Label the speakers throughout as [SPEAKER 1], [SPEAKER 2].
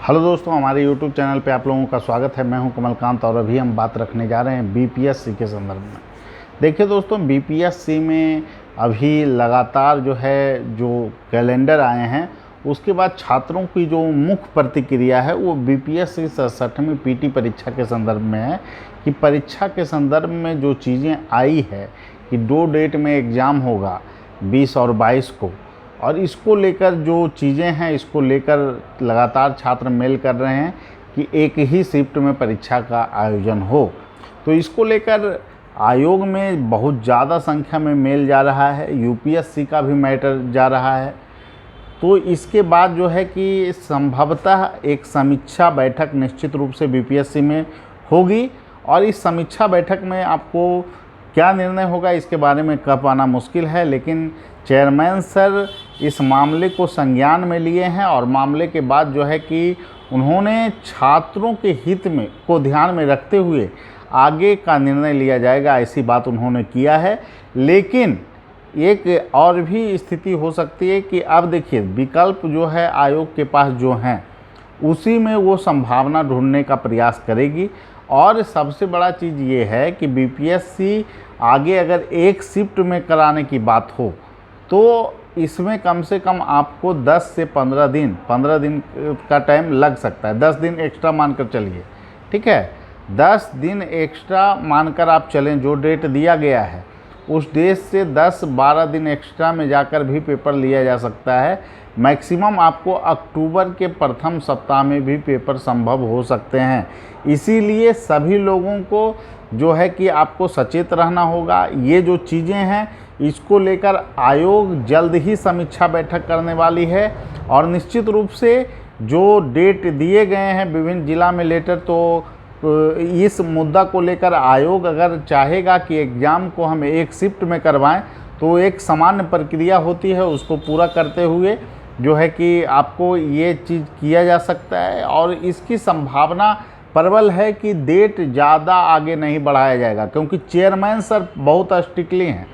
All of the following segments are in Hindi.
[SPEAKER 1] हेलो दोस्तों, हमारे YouTube चैनल पे आप लोगों का स्वागत है। मैं हूं कमलकांत और अभी हम बात रखने जा रहे हैं बीपीएससी के संदर्भ में। देखिए दोस्तों, बीपीएससी में अभी लगातार जो कैलेंडर आए हैं, उसके बाद छात्रों की जो मुख्य प्रतिक्रिया है वो बीपीएससी 67वीं पीटी परीक्षा के संदर्भ में है कि परीक्षा के संदर्भ में जो चीज़ें आई है कि 2 डेट में एग्ज़ाम होगा 20 और 22 को, और इसको लेकर जो चीज़ें हैं इसको लेकर लगातार छात्र मेल कर रहे हैं कि एक ही शिफ्ट में परीक्षा का आयोजन हो। तो इसको लेकर आयोग में बहुत ज़्यादा संख्या में मेल जा रहा है, यूपीएससी का भी मैटर जा रहा है। तो इसके बाद जो है कि संभवतः एक समीक्षा बैठक निश्चित रूप से बीपीएससी में होगी, और इस समीक्षा बैठक में आपको क्या निर्णय होगा इसके बारे में कह पाना मुश्किल है, लेकिन चेयरमैन सर इस मामले को संज्ञान में लिए हैं और मामले के बाद जो है कि उन्होंने छात्रों के हित में को ध्यान में रखते हुए आगे का निर्णय लिया जाएगा, ऐसी बात उन्होंने किया है। लेकिन एक और भी स्थिति हो सकती है कि अब देखिए विकल्प जो है आयोग के पास जो हैं उसी में वो संभावना ढूंढने का प्रयास करेगी। और सबसे बड़ा चीज़ ये है कि बीपीएससी आगे अगर एक शिफ्ट में कराने की बात हो तो इसमें कम से कम आपको 10 से 15 दिन का टाइम लग सकता है। 10 दिन एक्स्ट्रा मानकर चलिए, ठीक है, 10 दिन एक्स्ट्रा मानकर आप चलें। जो डेट दिया गया है उस डेट से 10-12 दिन एक्स्ट्रा में जाकर भी पेपर लिया जा सकता है। मैक्सिमम आपको अक्टूबर के प्रथम सप्ताह में भी पेपर संभव हो सकते हैं। इसीलिए सभी लोगों को जो है कि आपको सचेत रहना होगा। ये जो चीज़ें हैं इसको लेकर आयोग जल्द ही समीक्षा बैठक करने वाली है, और निश्चित रूप से जो डेट दिए गए हैं विभिन्न जिला में लेटर, तो इस मुद्दा को लेकर आयोग अगर चाहेगा कि एग्ज़ाम को हम एक शिफ्ट में करवाएं तो एक सामान्य प्रक्रिया होती है, उसको पूरा करते हुए जो है कि आपको ये चीज़ किया जा सकता है। और इसकी संभावना प्रबल है कि डेट ज़्यादा आगे नहीं बढ़ाया जाएगा, क्योंकि चेयरमैन सर बहुत स्ट्रिक्टली हैं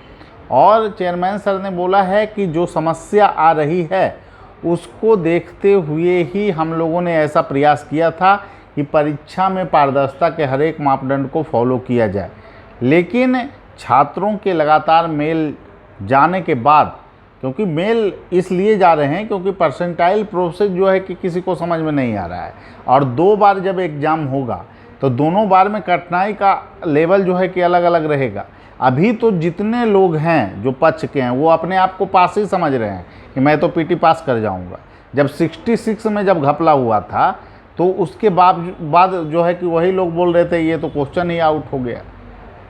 [SPEAKER 1] और चेयरमैन सर ने बोला है कि जो समस्या आ रही है उसको देखते हुए ही हम लोगों ने ऐसा प्रयास किया था कि परीक्षा में पारदर्शिता के हर एक मापदंड को फॉलो किया जाए। लेकिन छात्रों के लगातार मेल जाने के बाद, क्योंकि मेल इसलिए जा रहे हैं क्योंकि परसेंटाइल प्रोसेस जो है कि किसी को समझ में नहीं आ रहा है, और 2 बार जब एग्ज़ाम होगा तो दोनों बार में कठिनाई का लेवल जो है कि अलग अलग रहेगा। अभी तो जितने लोग हैं जो पक्ष के हैं वो अपने आप को पास ही समझ रहे हैं कि मैं तो पीटी पास कर जाऊंगा। जब 66 में जब घपला हुआ था तो उसके बाद जो है कि वही लोग बोल रहे थे ये तो क्वेश्चन ही आउट हो गया।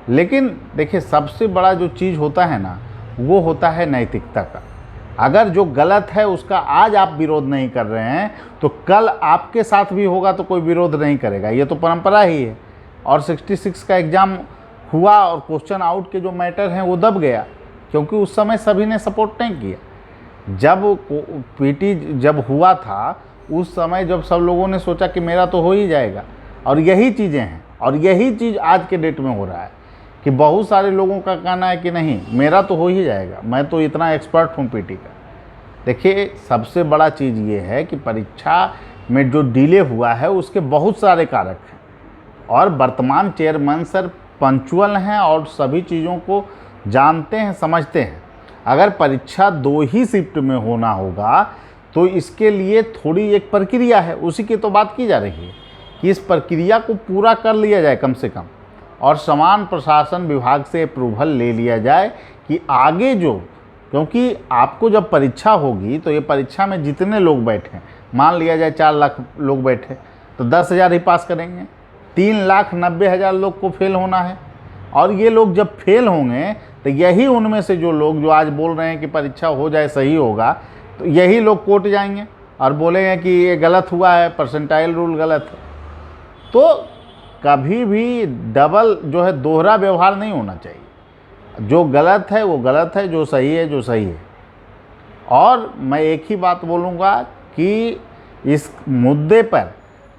[SPEAKER 1] लेकिन देखिए सबसे बड़ा जो चीज़ होता है ना वो होता है नैतिकता का। अगर जो गलत है उसका आज आप विरोध नहीं कर रहे हैं तो कल आपके साथ भी होगा तो कोई विरोध नहीं करेगा, ये तो परंपरा ही है। और 66 का एग्ज़ाम हुआ और क्वेश्चन आउट के जो मैटर हैं वो दब गया, क्योंकि उस समय सभी ने सपोर्ट नहीं किया। जब पीटी जब हुआ था उस समय जब सब लोगों ने सोचा कि मेरा तो हो ही जाएगा, और यही चीज़ें हैं, और यही चीज़ आज के डेट में हो रहा है कि बहुत सारे लोगों का कहना है कि नहीं मेरा तो हो ही जाएगा, मैं तो इतना एक्सपर्ट हूँ पीटी का। देखिए सबसे बड़ा चीज़ ये है कि परीक्षा में जो डिले हुआ है उसके बहुत सारे कारक हैं, और वर्तमान चेयरमैन सर पंक्चुअल हैं और सभी चीज़ों को जानते हैं, समझते हैं। अगर परीक्षा 2 ही शिफ्ट में होना होगा तो इसके लिए थोड़ी एक प्रक्रिया है, उसी की तो बात की जा रही है कि इस प्रक्रिया को पूरा कर लिया जाए कम से कम, और समान प्रशासन विभाग से अप्रूवल ले लिया जाए कि आगे जो, क्योंकि आपको जब परीक्षा होगी तो ये परीक्षा में जितने लोग बैठे, मान लिया जाए 4 लाख लोग बैठे तो 10,000 ही पास करेंगे, 3,90,000 लोग को फेल होना है। और ये लोग जब फेल होंगे तो यही उनमें से जो लोग जो आज बोल रहे हैं कि परीक्षा हो जाए सही होगा, तो यही लोग कोर्ट जाएंगे और बोलेंगे कि ये गलत हुआ है, परसेंटाइल रूल गलत है। तो कभी भी डबल जो है दोहरा व्यवहार नहीं होना चाहिए। जो गलत है वो गलत है, जो सही है जो सही है। और मैं एक ही बात बोलूँगा कि इस मुद्दे पर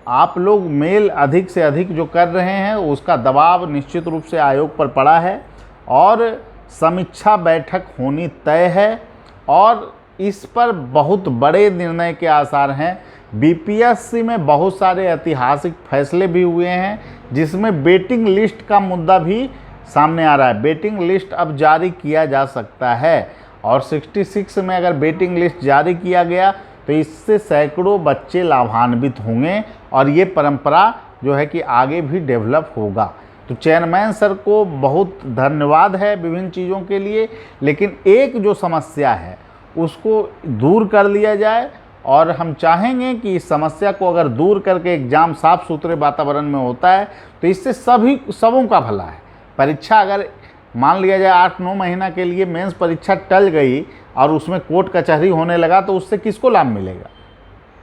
[SPEAKER 1] आप लोग मेल अधिक से अधिक जो कर रहे हैं उसका दबाव निश्चित रूप से आयोग पर पड़ा है, और समीक्षा बैठक होनी तय है, और इस पर बहुत बड़े निर्णय के आसार हैं। बीपीएससी में बहुत सारे ऐतिहासिक फैसले भी हुए हैं, जिसमें वेटिंग लिस्ट का मुद्दा भी सामने आ रहा है। वेटिंग लिस्ट अब जारी किया जा सकता है और 66 में अगर वेटिंग लिस्ट जारी किया गया तो इससे सैकड़ों बच्चे लाभान्वित होंगे और ये परंपरा जो है कि आगे भी डेवलप होगा। तो चेयरमैन सर को बहुत धन्यवाद है विभिन्न चीज़ों के लिए, लेकिन एक जो समस्या है उसको दूर कर लिया जाए और हम चाहेंगे कि इस समस्या को अगर दूर करके एग्ज़ाम साफ सुथरे वातावरण में होता है तो इससे सबों का भला है। परीक्षा अगर मान लिया जाए 8-9 महीना के लिए मेंस परीक्षा टल गई और उसमें कोर्ट कचहरी होने लगा तो उससे किसको लाभ मिलेगा?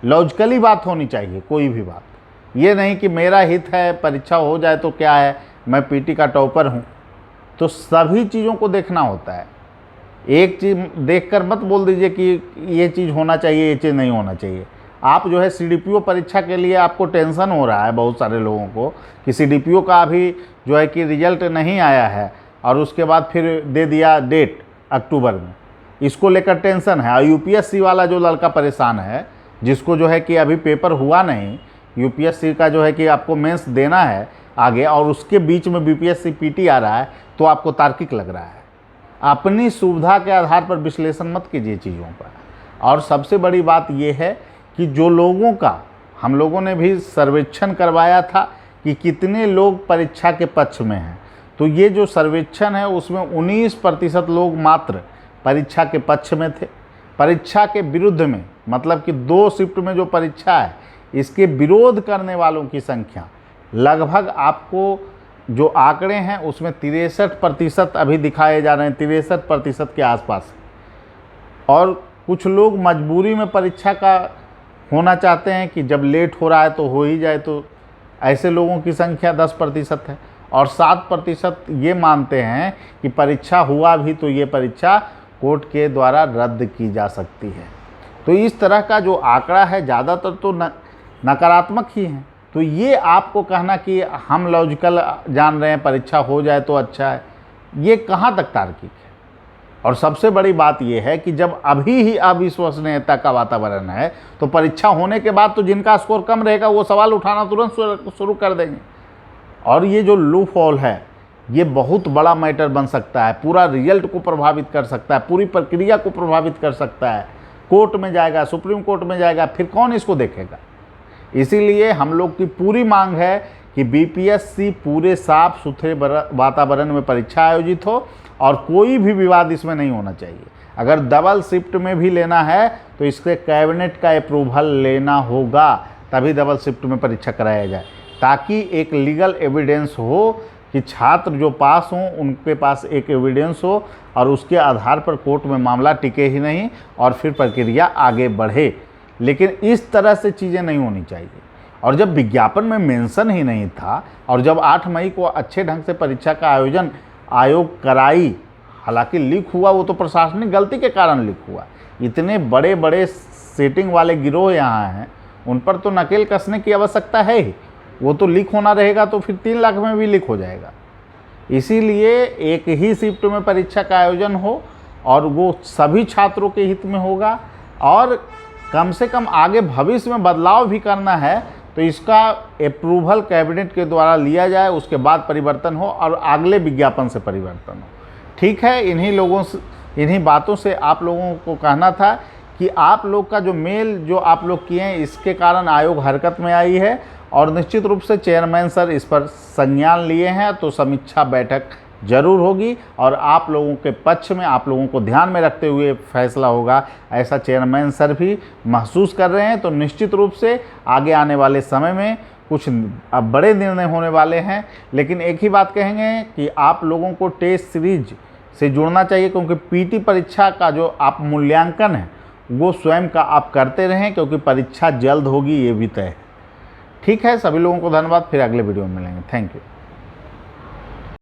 [SPEAKER 1] लॉजिकली बात होनी चाहिए कोई भी बात, ये नहीं कि मेरा हित है परीक्षा हो जाए तो क्या है, मैं पीटी का टॉपर हूँ। तो सभी चीज़ों को देखना होता है, एक चीज़ देखकर मत बोल दीजिए कि ये चीज़ होना चाहिए ये चीज़ नहीं होना चाहिए। आप जो है सीडीपीओ परीक्षा के लिए आपको टेंशन हो रहा है बहुत सारे लोगों को कि सीडीपीओ का अभी जो है कि रिजल्ट नहीं आया है और उसके बाद फिर दे दिया डेट अक्टूबर में, इसको लेकर टेंशन है। और यूपीएससी वाला जो लड़का परेशान है जिसको जो है कि अभी पेपर हुआ नहीं, यूपीएससी का जो है कि आपको मेंस देना है आगे और उसके बीच में बीपीएससी पीटी आ रहा है तो आपको तार्किक लग रहा है। अपनी सुविधा के आधार पर विश्लेषण मत कीजिए चीज़ों का। और सबसे बड़ी बात यह है कि जो लोगों का हम लोगों ने भी सर्वेक्षण करवाया था कि कितने लोग परीक्षा के पक्ष में हैं, तो ये जो सर्वेक्षण है उसमें 19% लोग मात्र परीक्षा के पक्ष में थे। परीक्षा के विरुद्ध में मतलब कि 2 शिफ्ट में जो परीक्षा है इसके विरोध करने वालों की संख्या लगभग आपको जो आंकड़े हैं उसमें 63% अभी दिखाए जा रहे हैं, 63% के आसपास। और कुछ लोग मजबूरी में परीक्षा का होना चाहते हैं कि जब लेट हो रहा है तो हो ही जाए, तो ऐसे लोगों की संख्या 10% है। और 7% ये मानते हैं कि परीक्षा हुआ भी तो ये परीक्षा कोर्ट के द्वारा रद्द की जा सकती है। तो इस तरह का जो आंकड़ा है ज़्यादातर तो नकारात्मक ही है। तो ये आपको कहना कि हम लॉजिकल जान रहे हैं परीक्षा हो जाए तो अच्छा है, ये कहाँ तक तार्किक है? और सबसे बड़ी बात यह है कि जब अभी ही अविश्वसनीयता का वातावरण है तो परीक्षा होने के बाद तो जिनका स्कोर कम रहेगा वो सवाल उठाना तुरंत शुरू कर देंगे। और ये जो लूप होल है ये बहुत बड़ा मैटर बन सकता है, पूरा रिजल्ट को प्रभावित कर सकता है, पूरी प्रक्रिया को प्रभावित कर सकता है। कोर्ट में जाएगा, सुप्रीम कोर्ट में जाएगा, फिर कौन इसको देखेगा? इसीलिए हम लोग की पूरी मांग है कि बीपीएससी पूरे साफ सुथरे वातावरण में परीक्षा आयोजित हो और कोई भी विवाद इसमें नहीं होना चाहिए। अगर डबल शिफ्ट में भी लेना है तो इसके कैबिनेट का अप्रूवल लेना होगा, तभी डबल शिफ्ट में परीक्षा कराया जाए, ताकि एक लीगल एविडेंस हो कि छात्र जो पास हों उनके पास एक एविडेंस हो और उसके आधार पर कोर्ट में मामला टिके ही नहीं और फिर प्रक्रिया आगे बढ़े। लेकिन इस तरह से चीज़ें नहीं होनी चाहिए। और जब विज्ञापन में मेंशन ही नहीं था और जब 8 मई को अच्छे ढंग से परीक्षा का आयोजन आयोग कराई, हालांकि लीक हुआ वो तो प्रशासनिक गलती के कारण लीक हुआ, इतने बड़े बड़े सेटिंग वाले गिरोह यहाँ हैं उन पर तो नकेल कसने की आवश्यकता है ही। वो तो लीक होना रहेगा तो फिर 3 लाख में भी लीक हो जाएगा। इसीलिए एक ही शिफ्ट में परीक्षा का आयोजन हो और वो सभी छात्रों के हित में होगा और कम से कम आगे भविष्य में बदलाव भी करना है तो इसका अप्रूवल कैबिनेट के द्वारा लिया जाए, उसके बाद परिवर्तन हो और अगले विज्ञापन से परिवर्तन हो। ठीक है, इन्हीं बातों से आप लोगों को कहना था कि आप लोग का जो मेल जो आप लोग किए हैं इसके कारण आयोग हरकत में आई है और निश्चित रूप से चेयरमैन सर इस पर संज्ञान लिए हैं, तो समीक्षा बैठक जरूर होगी और आप लोगों के पक्ष में आप लोगों को ध्यान में रखते हुए फैसला होगा, ऐसा चेयरमैन सर भी महसूस कर रहे हैं। तो निश्चित रूप से आगे आने वाले समय में कुछ अब बड़े निर्णय होने वाले हैं। लेकिन एक ही बात कहेंगे कि आप लोगों को टेस्ट सीरीज से जुड़ना चाहिए, क्योंकि पीटी परीक्षा का जो आप मूल्यांकन है वो स्वयं का आप करते रहें, क्योंकि परीक्षा जल्द होगी ये भी तय है। ठीक है, सभी लोगों को धन्यवाद, फिर अगले वीडियो में मिलेंगे। Thank you.